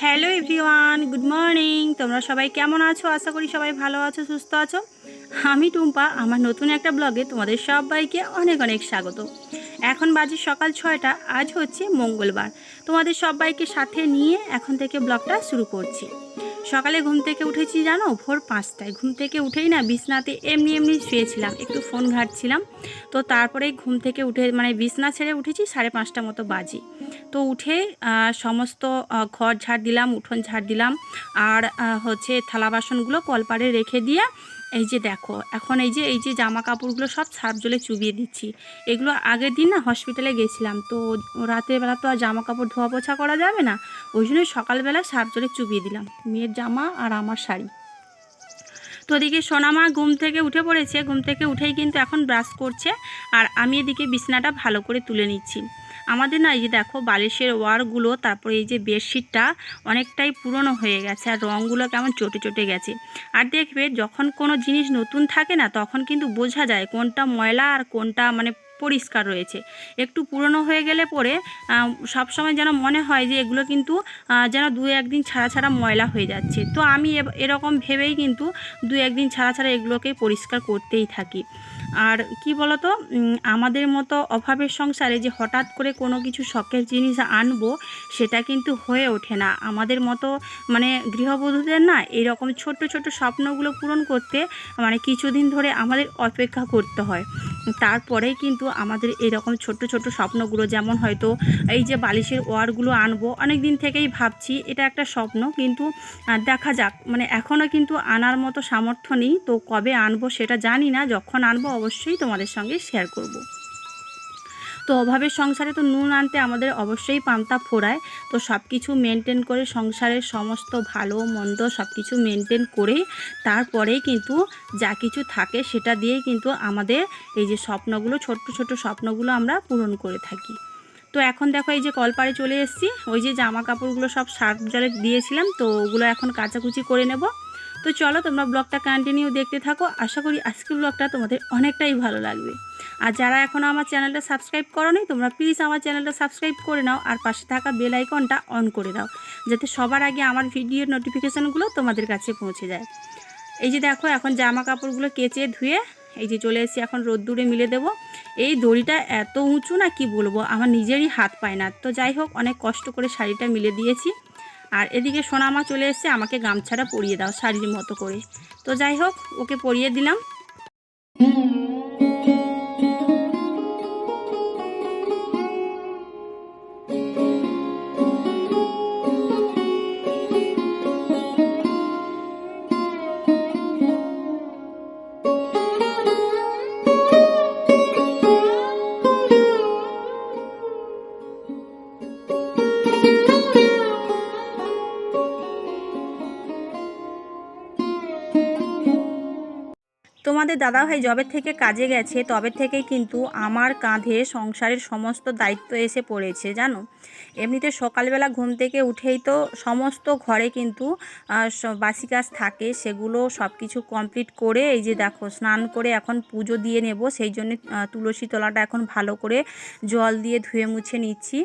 Hello everyone, good morning. তোমরা সবাই কেমন আছো? আশা করি সবাই ভালো আছো, সুস্থ আছো। আমি টুম্পা, আমার নতুন একটা ব্লগে তোমাদের সবাইকে অনেক অনেক স্বাগত। এখন বাজে সকাল 6টা, আজ হচ্ছে মঙ্গলবার। তোমাদের সবাইকে সাথে নিয়ে এখন থেকে ব্লগটা শুরু করছি। সকালে ঘুম থেকে উঠেছি জানো, ভোর 5টায়। ঘুম থেকে উঠেই না বিছনাতে এমনি এমনি শুয়েছিলাম, একটু ফোন ঘাঁটছিলাম। তো তারপরেই ঘুম থেকে উঠে বিছনা ছেড়ে উঠেছি 5:30 মতো বাজে। তো উঠে সমস্ত ঘর ঝাড় দিলাম, উঠোন ঝাড় দিলাম, আর হচ্ছে থালা বাসনগুলো কলপাড়ে রেখে দিয়ে এই যে দেখো এখন এই যে জামা কাপড়গুলো সব সার্ফ জলে চুবিয়ে দিচ্ছি। এগুলো আগের দিন না হসপিটালে গেছিলাম, তো রাতের বেলা তো আর জামা কাপড় ধোয়া পোছা করা যাবে না, ওই জন্যই সকালবেলা সার্ফ জলে চুবিয়ে দিলাম মেয়ের জামা আর আমার শাড়ি। তো এদিকে সোনামা ঘুম থেকে উঠে পড়েছে, ঘুম থেকে উঠেই কিন্তু এখন ব্রাশ করছে, আর আমি এদিকে বিছনাটা ভালো করে তুলে নিচ্ছি। আমাদের না এই যে দেখো বালিশের ওয়ারগুলো, তারপরে এই যে বেডশিটটা অনেকটাই পুরনো হয়ে গেছে, আর রঙগুলো কেমন চটে চটে গেছে। আর দেখবে যখন কোনো জিনিস নতুন থাকে না, তখন কিন্তু বোঝা যায় কোনটা ময়লা আর কোনটা পরিষ্কার রয়েছে। একটু পুরনো হয়ে গেলে পরে সবসময় যেন মনে হয় যে এগুলো কিন্তু যেন 2-1 দিন ছাড়া ছাড়া ময়লা হয়ে যাচ্ছে। তো আমি এরকম ভেবেই কিন্তু 2-1 দিন ছাড়া ছাড়া এগুলোকে পরিষ্কার করতেই থাকি। আর কি বলতো, আমাদের মতো অভাবের সংসারে যে হঠাৎ করে কোনো কিছু শখের জিনিস আনবো, সেটা কিন্তু হয়ে ওঠে না। আমাদের মতো গৃহবধূদের না এরকম ছোট ছোট স্বপ্নগুলো পূরণ করতে কিছুদিন ধরে আমাদের অপেক্ষা করতে হয়। তারপরেই কিন্তু আমাদের এরকম ছোট ছোট স্বপ্নগুলো, যেমন হয়তো এই যে বালিশের ওয়ারগুলো আনবো, অনেক দিন থেকেই ভাবছি এটা একটা স্বপ্ন, কিন্তু দেখা যাক, এখনও কিন্তু আনার মতো সামর্থ্য নেই। তো কবে আনবো সেটা জানি না, যখন আনবো অবশ্যই তোমাদের সঙ্গে শেয়ার করব। তো অভাবের সংসারে তো নুন আনতে আমাদের অবশ্যই পান্তা ফোড়ায়। তো সব কিছু মেনটেন করে, সংসারের সমস্ত ভালো মন্দ সব কিছু মেনটেন করে তারপরেই কিন্তু যা কিছু থাকে সেটা দিয়েই কিন্তু আমাদের এই যে স্বপ্নগুলো, ছোট্ট ছোট্ট স্বপ্নগুলো আমরা পূরণ করে থাকি। তো এখন দেখো এই যে কলপাড়ে চলে এসেছি, ওই যে জামা কাপড়গুলো সব সার্ফ জলে দিয়েছিলাম, তো ওগুলো এখন কাচাকুচি করে নেব। তো চলো তোমরা ব্লগটা কন্টিনিউ দেখতে থাকো, আশা করি আজকের ব্লগটা তোমাদের অনেকটাই ভালো লাগবে। আর যারা এখনও আমার চ্যানেলটা সাবস্ক্রাইব করোনি, তোমরা প্লিজ আমার চ্যানেলটা সাবস্ক্রাইব করে নাও, আর পাশে থাকা বেল আইকনটা অন করে দাও, যাতে সবার আগে আমার ভিডিওর নোটিফিকেশানগুলো তোমাদের কাছে পৌঁছে যায়। এই যে দেখো এখন জামা কাপড়গুলো কেচে ধুয়ে এই যে চলে এসেছি, এখন রোদ্দুরে মিলে দেবো। এই দড়িটা এত উঁচু না, কি বলবো, আমার নিজেরই হাত পায় না। তো যাই হোক, অনেক কষ্ট করে শাড়িটা মিলে দিয়েছি। আর এদিকে সোনামা চলে এসেছে, আমাকে গামছাটা পরিয়ে দাও শাড়ির মতো করে। তো যাই হোক, ওকে পরিয়ে দিলাম। তোমাদের দাদাভাই যবে থেকে কাজে গেছে তবে থেকেই কিন্তু আমার কাঁধে সংসারের সমস্ত দায়িত্ব এসে পড়েছে জানো। এমনিতে সকালবেলা ঘুম থেকে উঠেই তো সমস্ত ঘরে কিন্তু বাসি কাজ থাকে, সেগুলো সব কিছু কমপ্লিট করে এই যে দেখো স্নান করে এখন পুজো দিয়ে নেব। সেই জন্য তুলসী তলাটা এখন ভালো করে জল দিয়ে ধুয়ে মুছে নিচ্ছি।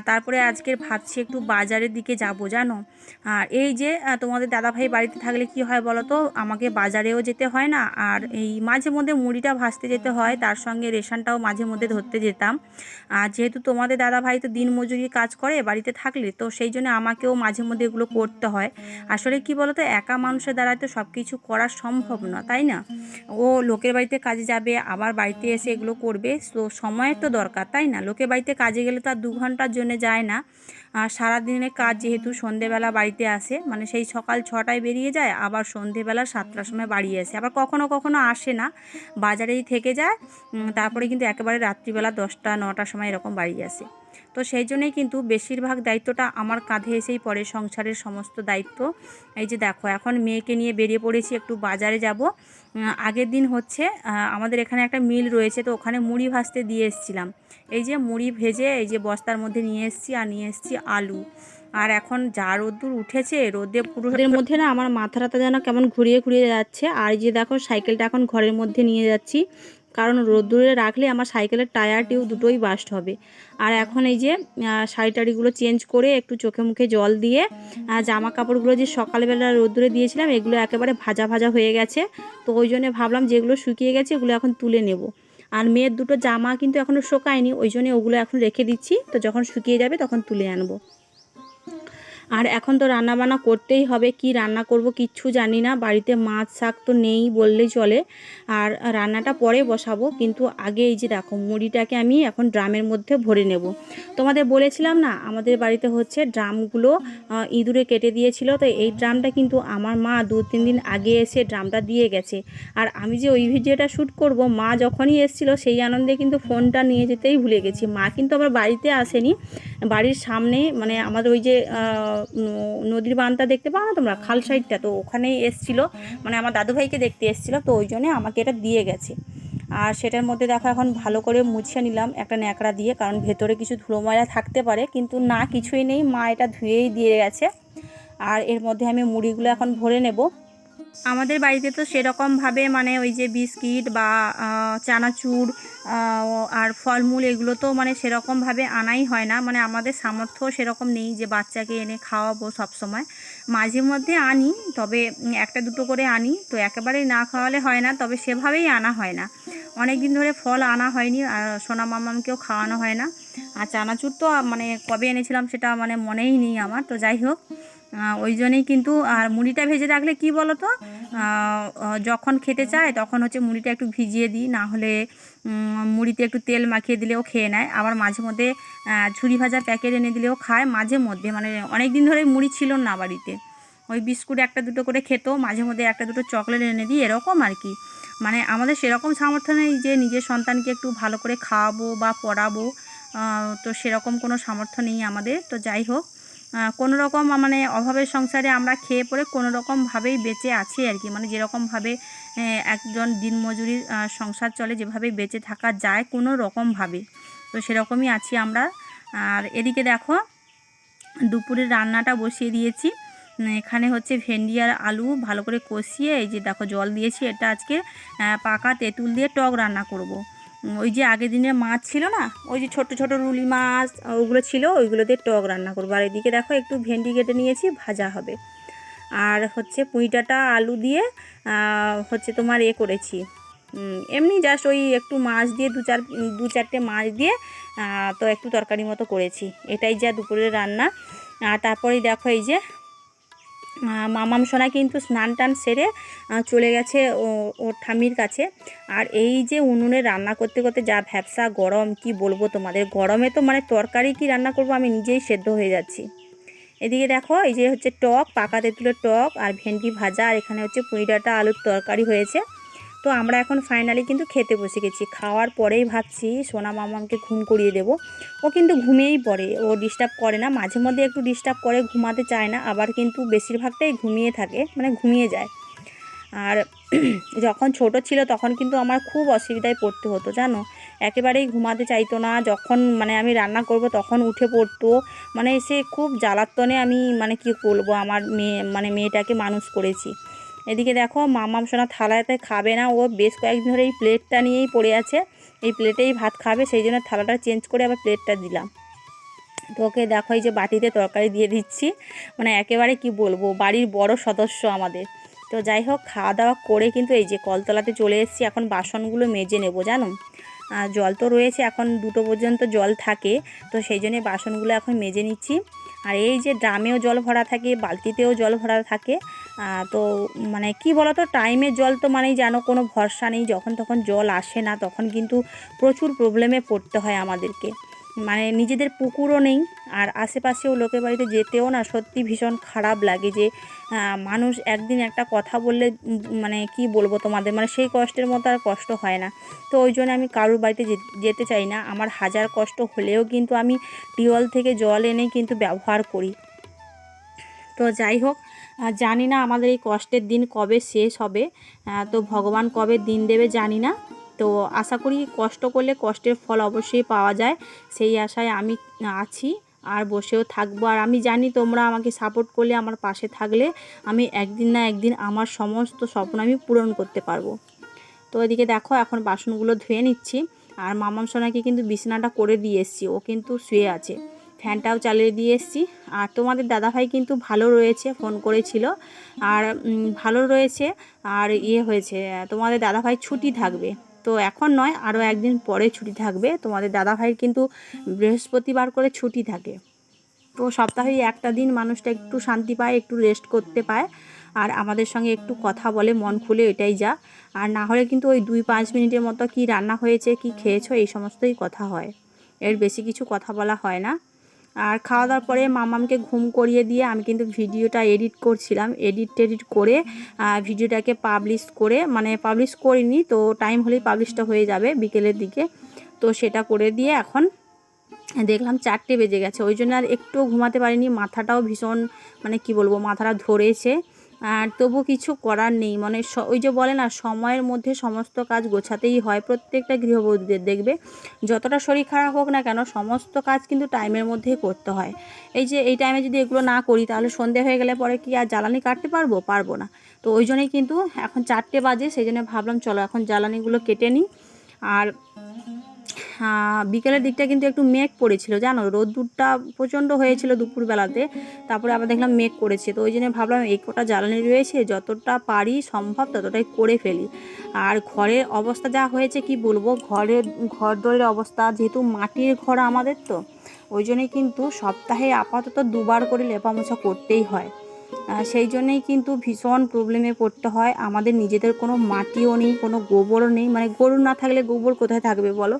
তারপরে আজকের ভাবছি একটু বাজারের দিকে যাব জানো। আর এই যে তোমাদের দাদাভাই বাড়িতে থাকলে কি হয় বলো তো, আমাকে বাজারেও যেতে হয় না, আর এই মাঝে মধ্যে মুড়িটা ভাজতে যেতে হয়, তার সঙ্গে রেশনটাও মাঝে মধ্যে ধরতে যেতাম। আর যেহেতু তোমাদের দাদাভাই তো দিন মজুরি কাজ করে বাড়িতে থাকলে, তো সেই জন্য আমাকেও মাঝে মধ্যে এগুলো করতে হয়। আসলে কি বলো তো, একা মানুষের দ্বারা তো সব কিছু করা সম্ভব না, তাই না? ও লোকের বাড়িতে কাজে যাবে, আবার বাড়িতে এসে এগুলো করবে, তো সময়ের তো দরকার, তাই না? লোকের বাড়িতে কাজে গেলে তো আর 2 ঘন্টার জন্য যায় না। আর সারাদিনের কাজ যেহেতু সন্ধেবেলা বাড়িতে আসে, সেই সকাল 6টায় বেরিয়ে যায়, আবার সন্ধেবেলা 7টার সময় বাড়ি আসে, আবার কখনো কখনো আসে না, বাজারেই থেকে যায়। তারপরে কিন্তু একেবারে রাত্রিবেলা 10টা 9টার সময় এরকম বাড়ি আসে। তো সেই জন্যই কিন্তু বেশিরভাগ দায়িত্বটা আমার কাঁধে এসেই পড়ে, সংসারের সমস্ত দায়িত্ব। এই যে দেখো এখন মেয়েকে নিয়ে বেরিয়ে পড়েছি, একটু বাজারে যাব। আগের দিন হচ্ছে আমাদের এখানে একটা মিল রয়েছে, তো ওখানে মুড়ি ভাজতে দিয়ে এসেছিলাম। এই যে মুড়ি ভেজে এই যে বস্তার মধ্যে নিয়ে এসেছি, আর নিয়ে এসেছি আলু। আর এখন যা রোদ্দুর উঠেছে, রোদে পুরো রোদের মধ্যে না আমার মাথাটা যেন কেমন ঘুরিয়ে ঘুরিয়ে যাচ্ছে। আর এই যে দেখো সাইকেলটা এখন ঘরের মধ্যে নিয়ে যাচ্ছি, কারণ রোদ্দুরে রাখলে আমার সাইকেলের টায়ার টিউব দুটোই বাস্ট হবে। আর এখন এই যে শাড়ি টাড়িগুলো চেঞ্জ করে একটু চোখে মুখে জল দিয়ে জামা কাপড়গুলো যে সকালবেলা রোদ্দুরে দিয়েছিলাম এগুলো একেবারে ভাজা ভাজা হয়ে গেছে। তো ওই জন্য ভাবলাম যেগুলো শুকিয়ে গেছে এগুলো এখন তুলে নেব। আর মেয়ের দুটো জামা কিন্তু এখনও শোকায়নি, ওই জন্য ওগুলো এখন রেখে দিচ্ছি, তো যখন শুকিয়ে যাবে তখন তুলে আনবো। আর এখন তো রান্নাবান্না করতেই হবে, কি রান্না করব কিচ্ছু জানি না, বাড়িতে মাছ শাক তো নেই বললেই চলে। আর রান্নাটা পরে বসাবো, কিন্তু আগে এই যে দেখো মুড়িটাকে আমি এখন ড্রামের মধ্যে ভরে নেব। তোমাদের বলেছিলাম না আমাদের বাড়িতে হচ্ছে ড্রামগুলো ইঁদুরে কেটে দিয়েছিল, তো এই ড্রামটা কিন্তু আমার মা 2-3 দিন আগে এসে ড্রামটা দিয়ে গেছে। আর আমি যে ওই ভিডিওটা শ্যুট করব, মা যখনই এসেছিলো সেই আনন্দে কিন্তু ফোনটা নিয়ে যেতেই ভুলে গেছি। মা কিন্তু আমার বাড়িতে আসেনি, বাড়ির সামনে মানে আমাদের ওই যে নদীর বাঁধটা দেখতে পাও না তোমরা, খাল সাইডটা, তো ওখানেই এসেছিলো, মানে আমার দাদুভাইকে দেখতে এসেছিলো, তো ওই জন্যে আমাকে এটা দিয়ে গেছে। আর সেটার মধ্যে দেখো এখন ভালো করে মুছে নিলাম একটা ন্যাকড়া দিয়ে, কারণ ভেতরে কিছু ধুলো ময়লা থাকতে পারে, কিন্তু না কিছুই নেই, মা এটা ধুয়েই দিয়ে গেছে। আর এর মধ্যে আমি মুড়িগুলো এখন ভরে নেব। আমাদের বাড়িতে তো সেরকমভাবে মানে ওই যে বিস্কিট বা চানাচুর আর ফলমূল এগুলো তো মানে সেরকমভাবে আনাই হয় না, মানে আমাদের সামর্থ্য সেরকম নেই যে বাচ্চাকে এনে খাওয়াবো সব সময়। মাঝে মধ্যে আনি, তবে একটা দুটো করে আনি, তো একেবারেই না খাওয়ালে হয় না, তবে সেভাবেই আনা হয় না। অনেক দিন ধরে ফল আনা হয়নি, আর সোনা মামামকেও খাওয়ানো হয় না। আর চানাচুর তো মানে কবে এনেছিলাম সেটা মানে মনেই নেই আমার, তো যাই হোক ওই জন্যেই কিন্তু। আর মুড়িটা ভেজে রাখলে কি বলো তো, যখন খেতে চায় তখন হচ্ছে মুড়িটা একটু ভিজিয়ে দিই, না হলে মুড়িতে একটু তেল মাখিয়ে দিলেও খেয়ে নেয়। আবার মাঝে মধ্যে ঝুরি ভাজার প্যাকেট এনে দিলেও খায় মাঝে মধ্যে, মানে অনেক দিন ধরে মুড়ি ছিল না বাড়িতে, ওই বিস্কুট একটা দুটো করে খেত, মাঝে মধ্যে একটা দুটো চকলেট এনে দিই এরকম আর কি। মানে আমাদের সেরকম সামর্থ্য নেই যে নিজের সন্তানকে একটু ভালো করে খাওয়াবো বা পড়াবো, তো সেরকম কোনো সামর্থ্য নেই আমাদের। তো যাই হোক কোনো রকম মানে অভাবের সংসারে আমরা খেয়ে পড়ে কোনো রকমভাবেই বেঁচে আছি আর কি, মানে যেরকমভাবে একজন দিনমজুরির সংসার চলে, যেভাবে বেঁচে থাকা যায় কোনো রকমভাবে, তো সেরকমই আছি আমরা। আর এদিকে দেখো দুপুরের রান্নাটা বসিয়ে দিয়েছি। এখানে হচ্ছে ভেন্ডি আর আলু ভালো করে কষিয়ে এই যে দেখো জল দিয়েছি, এটা আজকে পাকা তেঁতুল দিয়ে টক রান্না করব। ওই যে আগের দিনের মাছ ছিল না, ওই যে ছোট ছোট রুলি মাছ ওগুলো ছিল, ওইগুলো দিয়ে টক রান্না করবো। আর এদিকে দেখো একটু ভেন্ডি কেটে নিয়েছি, ভাজা হবে। আর হচ্ছে পুঁইডাঁটা আলু দিয়ে হচ্ছে তোমার করেছি, এমনি জাস্ট ওই একটু মাছ দিয়ে দু চারটে মাছ দিয়ে তো একটু তরকারি মতো করেছি। এটাই যা দুপুরের রান্না। আর তারপরেই দেখো এই যে মামাম সোনা কিন্তু স্নান টান সেরে চলে গেছে ওর ঠাম্মির কাছে। আর এই যে উনুনে রান্না করতে করতে যা ভ্যাপসা গরম, কি বলবো তোমাদের, গরমে তো মানে তরকারি কি রান্না করব আমি নিজেই সেদ্ধ হয়ে যাচ্ছি। এদিকে দেখো এই যে হচ্ছে টক, পাকা তেঁতুলের টক আর ভেন্ডি ভাজা, আর এখানে হচ্ছে পুঁইডাঁটা আলুর তরকারি হয়েছে। তো আমরা এখন ফাইনালি কিন্তু খেতে বসে গেছি। খাওয়ার পরেই ভাবছি সোনা মামাকে ঘুম করিয়ে দেব। ও কিন্তু ঘুমিয়েই পড়ে, ও ডিস্টার্ব করে না, মাঝে মধ্যে একটু ডিস্টার্ব করে, ঘুমাতে চায় না, আবার কিন্তু বেশিরভাগটাই ঘুমিয়ে থাকে, মানে ঘুমিয়ে যায়। আর যখন ছোট ছিল তখন কিন্তু আমার খুব অসুবিধায় পড়তে হতো জানো, একেবারেই ঘুমাতে চাইতো না, যখন মানে আমি রান্না করব তখন উঠে পড়তো, মানে সে খুব জ্বালাতনে আমি মানে কি বলবো আমার মেয়েটাকে মানুষ করেছি। এদিকে দেখো মামাম সোনা থালাতে খাবে না, ও বেশ কয়েকদিন ধরে এই প্লেটটা নিয়েই পড়ে আছে, এই প্লেটেই ভাত খাবে, সেই জন্য থালাটা চেঞ্জ করে আবার প্লেটটা দিলাম। তো ওকে দেখো এই যে বাটিতে তরকারি দিয়ে দিচ্ছি, মানে একেবারে কি বলবো বাড়ির বড় সদস্য আমাদের। তো যাই হোক খাওয়া দাওয়া করে কিন্তু এই যে কলতলাতে চলে এসেছি, এখন বাসনগুলো মেজে নেব জানো। জল তো রয়েছে, এখন 2টো পর্যন্ত জল থাকে, তো সেই জন্যে বাসনগুলো এখন মেজে নিচ্ছি। আর এই যে ড্রামেও জল ভরা থাকে, বালতিতেও জল ভরা থাকে, তো মানে কি বলো তো, টাইমের জল তো মানেই জানো কোনো ভরসা নেই, যখন তখন জল আসে না, তখন কিন্তু প্রচুর প্রবলেমে পড়তে হয় আমাদেরকে। মানে নিজেদের পুকুরও নেই, আর আশেপাশেও লোকের বাড়িতে যেতেও না সত্যি ভীষণ খারাপ লাগে যে মানুষ একদিন একটা কথা বললে মানে কি বলবো তোমাদের, মানে সেই কষ্টের মতো আর কষ্ট হয় না। তো ওই জন্য আমি কারোর বাড়িতে যেতে চাই না, আমার হাজার কষ্ট হলেও কিন্তু আমি টিউবওয়েল থেকে জল এনেই কিন্তু ব্যবহার করি। তো যাই হোক জানি না আমাদের এই কষ্টের দিন কবে শেষ হবে, তো ভগবান কবে দিন দেবে জানি না। তো আশা করি কষ্ট করলে কষ্টের ফল অবশ্যই পাওয়া যায়, সেই আশায় আমি আছি আর বসেও থাকবো। আর আমি জানি তোমরা আমাকে সাপোর্ট করলে, আমার পাশে থাকলে আমি একদিন না একদিন আমার সমস্ত স্বপ্ন আমি পূরণ করতে পারবো। তো এদিকে দেখো এখন বাসনগুলো ধুয়ে নিচ্ছি। আর মামাম সোনাকে কিন্তু বিছানাটা করে দিয়ে এসেছি, ও কিন্তু শুয়ে আছে, ফ্যানটাও চালিয়ে দিয়ে এসেছি। আর তোমাদের দাদাভাই কিন্তু ভালো রয়েছে, ফোন করেছিল, আর ভালো রয়েছে। আর হয়েছে, তোমাদের দাদাভাই ছুটি থাকবে, তো এখন নয়, আরও একদিন পরে ছুটি থাকবে। তোমাদের দাদাভাইয়ের কিন্তু বৃহস্পতিবার করে ছুটি থাকে। তো সপ্তাহে একটা দিন মানুষটা একটু শান্তি পায়, একটু রেস্ট করতে পায়, আর আমাদের সঙ্গে একটু কথা বলে মন খুলে, এটাই যা। আর না হলে কিন্তু ওই 2-5 মিনিটের মতো কি রান্না হয়েছে, কি খেয়েছো, এই সমস্তই কথা হয়, এর বেশি কিছু কথা বলা হয় না। আর খাওয়া দাওয়ার পরে মামামকে ঘুম করিয়ে দিয়ে আমি কিন্তু ভিডিওটা এডিট করছিলাম, এডিট করে ভিডিওটাকে পাবলিশ করে, মানে পাবলিশ করিনি, তো টাইম হলেই পাবলিশটা হয়ে যাবে বিকেলের দিকে। তো সেটা করে দিয়ে এখন দেখলাম 4টে বেজে গেছে, ওই জন্য আর একটুও ঘুমাতে পারিনি, মাথাটাও ভীষণ, মানে কি বলবো, মাথাটা ধরেছে। আর তবু কিছু করার নেই, মানে ওই যে বলে না, সময়ের মধ্যে সমস্ত কাজ গোছাতেই হয়। প্রত্যেকটা গৃহবধূদের দেখবে, যতটা শরীর খারাপ হোক না কেন, সমস্ত কাজ কিন্তু টাইমের মধ্যেই করতে হয়। এই যে এই টাইমে যদি এগুলো না করি, তাহলে সন্ধে হয়ে গেলে পরে কি আর জ্বালানি কাটতে পারবো না। তো ওই জন্যই কিন্তু এখন 4টে বাজে, সেই জন্য ভাবলাম চলো এখন জ্বালানিগুলো কেটে নিই। আর বিকেলের দিকটা কিন্তু একটু মেঘ পড়েছিল, জানো, রোদ্দুরটা প্রচণ্ড হয়েছিল দুপুরবেলাতে, তারপরে আবার দেখলাম মেঘ করেছে। তো ওই জন্য ভাবলাম এই কটা জ্বালানি রয়েছে, যতটা পারি সম্ভব ততটাই করে ফেলি। আর ঘরের অবস্থা যা হয়েছে কি বলবো, ঘর দরের অবস্থা, যেহেতু মাটির ঘর আমাদের, তো ওই জন্যই কিন্তু সপ্তাহে আপাতত 2বার করে লেপা মোছা করতেই হয়। সেই জন্যেই কিন্তু ভীষণ প্রবলেমে পড়তে হয়। আমাদের নিজেদের কোনো মাটিও নেই, কোনো গোবরও নেই, মানে গরু না থাকলে গোবর কোথায় থাকবে বলো।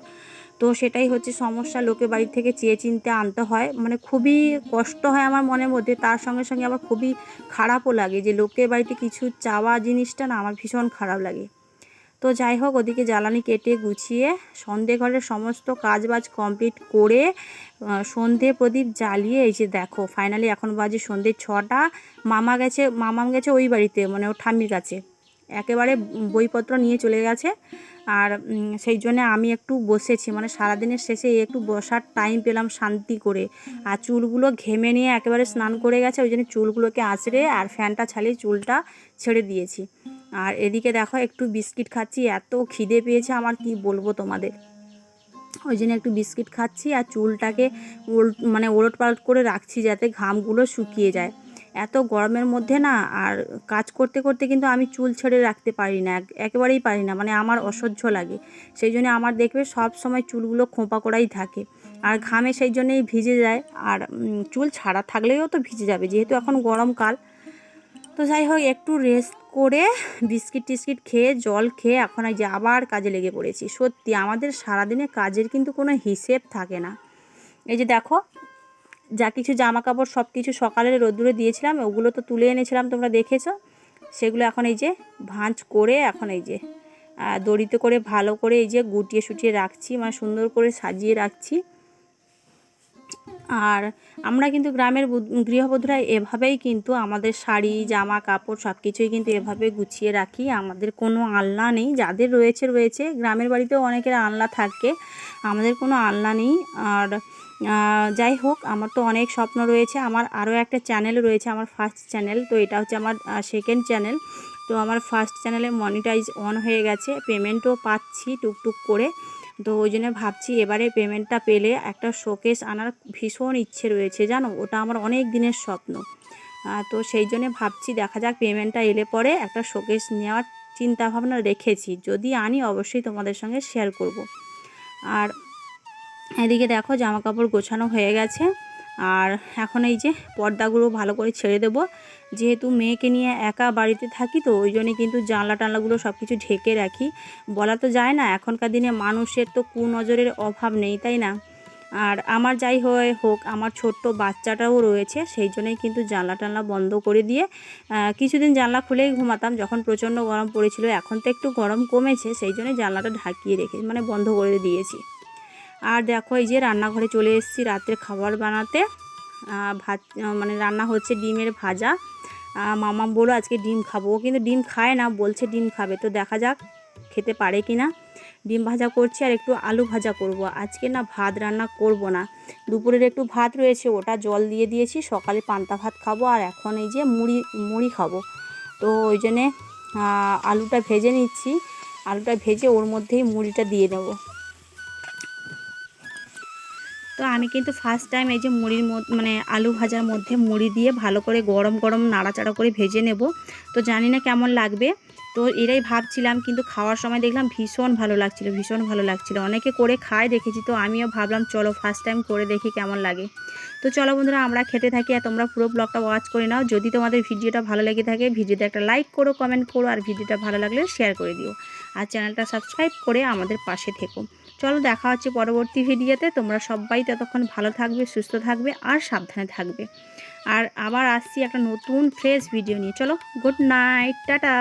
তো সেটাই হচ্ছে সমস্যা, লোকের বাড়ি থেকে চেয়ে চিনতে আনতে হয়, মানে খুবই কষ্ট হয় আমার মনের মধ্যে। তার সঙ্গে সঙ্গে আবার খুবই খারাপও লাগে যে লোকের বাড়িতে কিছু চাওয়া, জিনিসটা না আমার ভীষণ খারাপ লাগে। তো যাই হোক, ওদিকে জ্বালানি কেটে গুছিয়ে সন্ধে ঘরের সমস্ত কাজবাজ কমপ্লিট করে সন্ধে প্রদীপ জ্বালিয়ে, এই যে দেখো ফাইনালি এখন বাজে সন্ধে 6টা। মামাম গেছে ওই বাড়িতে, মানে ওর ঠাম্মির কাছে, একেবারে বইপত্র নিয়ে চলে গেছে। আর সেই জন্য আমি একটু বসেছি, মানে সারাদিনের শেষে একটু বসার টাইম পেলাম শান্তি করে। আর চুলগুলো ঘেমে নিয়ে একেবারে স্নান করে গেছে, ওই জন্য চুলগুলোকে আঁচড়ে আর ফ্যানটা ছাড়িয়ে চুলটা ছেড়ে দিয়েছি। আর এদিকে দেখো একটু বিস্কিট খাচ্ছি, এত খিদে পেয়েছে আমার, কি বলবো তোমাদের। ওই জন্য একটু বিস্কিট খাচ্ছি আর চুলটাকে মানে ওলট পালট করে রাখছি যাতে ঘামগুলো শুকিয়ে যায়। এত গরমের মধ্যে না, আর কাজ করতে করতে কিন্তু আমি চুল ছেড়ে রাখতে পারি না, একেবারেই পারি না, মানে আমার অসহ্য লাগে। সেই জন্য আমার দেখবে সব সময় চুলগুলো খোঁপা করাই থাকে, আর ঘামে সেই জন্যই ভিজে যায়। আর চুল ছাড়া থাকলেও তো ভিজে যাবে, যেহেতু এখন গরমকাল। তো যাই হোক, একটু রেস্ট করে বিস্কিট টিস্কিট খেয়ে জল খেয়ে এখন এই যে আবার কাজে লেগে পড়েছি। সত্যি আমাদের সারাদিনে কাজের কিন্তু কোনো হিসেব থাকে না। এই যে দেখো, যা কিছু জামা কাপড় সব কিছু সকালে রোদ্দুরে দিয়েছিলাম, ওগুলো তো তুলে এনেছিলাম, তোমরা দেখেছো। সেগুলো এখন এই যে ভাঁজ করে, এখন এই যে দড়িতে করে ভালো করে এই যে গুটিয়ে শুটিয়ে রাখছি, মানে সুন্দর করে সাজিয়ে রাখছি। আর আমরা কিন্তু গ্রামের গৃহবধূরা এভাবেই কিন্তু আমাদের শাড়ি, জামা কাপড় সব কিছুই কিন্তু এভাবে গুছিয়ে রাখি। আমাদের কোনো আলনা নেই, যাদের রয়েছে, গ্রামের বাড়িতেও অনেকের আলনা থাকে, আমাদের কোনো আলনা নেই। আর যাই হোক, আমার তো অনেক স্বপ্ন রয়েছে। আমার আরও একটা চ্যানেল রয়েছে, আমার ফার্স্ট চ্যানেল, তো এটা হচ্ছে আমার সেকেন্ড চ্যানেল। তো আমার ফার্স্ট চ্যানেলে মনিটাইজ অন হয়ে গেছে, পেমেন্টও পাচ্ছি টুকটুক করে। তো ওই জন্য ভাবছি এবারে পেমেন্টটা পেলে একটা শোকেস আনার ভীষণ ইচ্ছে রয়েছে, জানো, ওটা আমার অনেক দিনের স্বপ্ন। তো সেই জন্য ভাবছি, দেখা যাক পেমেন্টটা এলে পরে একটা শোকেস নেওয়ার চিন্তা ভাবনা রেখেছি, যদি আনি অবশ্যই তোমাদের সঙ্গে শেয়ার করব। আর এদিকে দেখো জামা কাপড় গোছানো হয়ে গেছে, আর এখন এই যে পর্দাগুলো ভালো করে ছেড়ে দেবো, যেহেতু মেয়েকে নিয়ে একা বাড়িতে থাকি, তো ওই জন্যে কিন্তু জানলা টানলাগুলো সব কিছু ঢেকে রাখি। বলা তো যায় না, এখনকার দিনে মানুষের তো কুনজরের অভাব নেই, তাই না। আর আমার যাই হোক, আমার ছোট্ট বাচ্চাটাও রয়েছে, সেই জন্যই কিন্তু জানলা টানলা বন্ধ করে দিয়ে কিছুদিন জানলা খুলেই ঘুমাতাম যখন প্রচণ্ড গরম পড়েছিল। এখন তো একটু গরম কমেছে, সেই জন্যই জানলাটা ঢাকিয়ে রেখে, মানে বন্ধ করে দিয়েছি। আর দেখো এই যে রান্নাঘরে চলে এসেছি রাতের খাবার বানাতে। ভাত, মানে রান্না হচ্ছে ডিমের ভাজা। মামাম বলো আজকে ডিম খাবো, ও কিন্তু ডিম খায় না, বলছে ডিম খাবে, তো দেখা যাক খেতে পারে কি না। ডিম ভাজা করছি আর একটু আলু ভাজা করব। আজকে না ভাত রান্না করব না, দুপুরের একটু ভাত রয়েছে, ওটা জল দিয়ে দিয়েছি, সকালে পান্তা ভাত খাবো, আর এখন এই যে মুড়ি খাবো। তো ওই জন্যে আলুটা ভেজে নিচ্ছি। আলুটা ভেজে ওর মধ্যেই মুড়িটা দিয়ে দেব। তো আমি কিন্তু ফার্স্ট টাইম এই যে মুড়ির মানে আলু ভাজার মধ্যে মুড়ি দিয়ে ভালো করে গরম গরম নাড়াচাড়া করে ভেজে নেব। তো জানি না কেমন লাগবে, তো এরাই ভাবছিলাম, কিন্তু খাওয়ার সময় দেখলাম ভীষণ ভালো লাগছিল, ভীষণ ভালো লাগছিল। অনেকে করে খায় দেখেছি, তো আমিও ভাবলাম চলো ফার্স্ট টাইম করে দেখি কেমন লাগে। তো চলো বন্ধুরা, আমরা খেতে থাকি আর তোমরা পুরো ব্লগটা ওয়াচ করে নাও। যদি তোমাদের ভিডিওটা ভালো লেগে থাকে, ভিডিওতে একটা লাইক করো, কমেন্ট করো, আর ভিডিওটা ভালো লাগলে শেয়ার করে দিও, আর চ্যানেলটা সাবস্ক্রাইব করে আমাদের পাশে থেকো। চলো দেখা হচ্ছে পরবর্তী ভিডিওতে। তোমরা সবাই ততক্ষণ ভালো থাকবে, সুস্থ থাকবে আর সাবধানে থাকবে। আর আবার আসছি একটা নতুন ফ্রেশ ভিডিও নিয়ে। চলো, গুড নাইট, টাটা।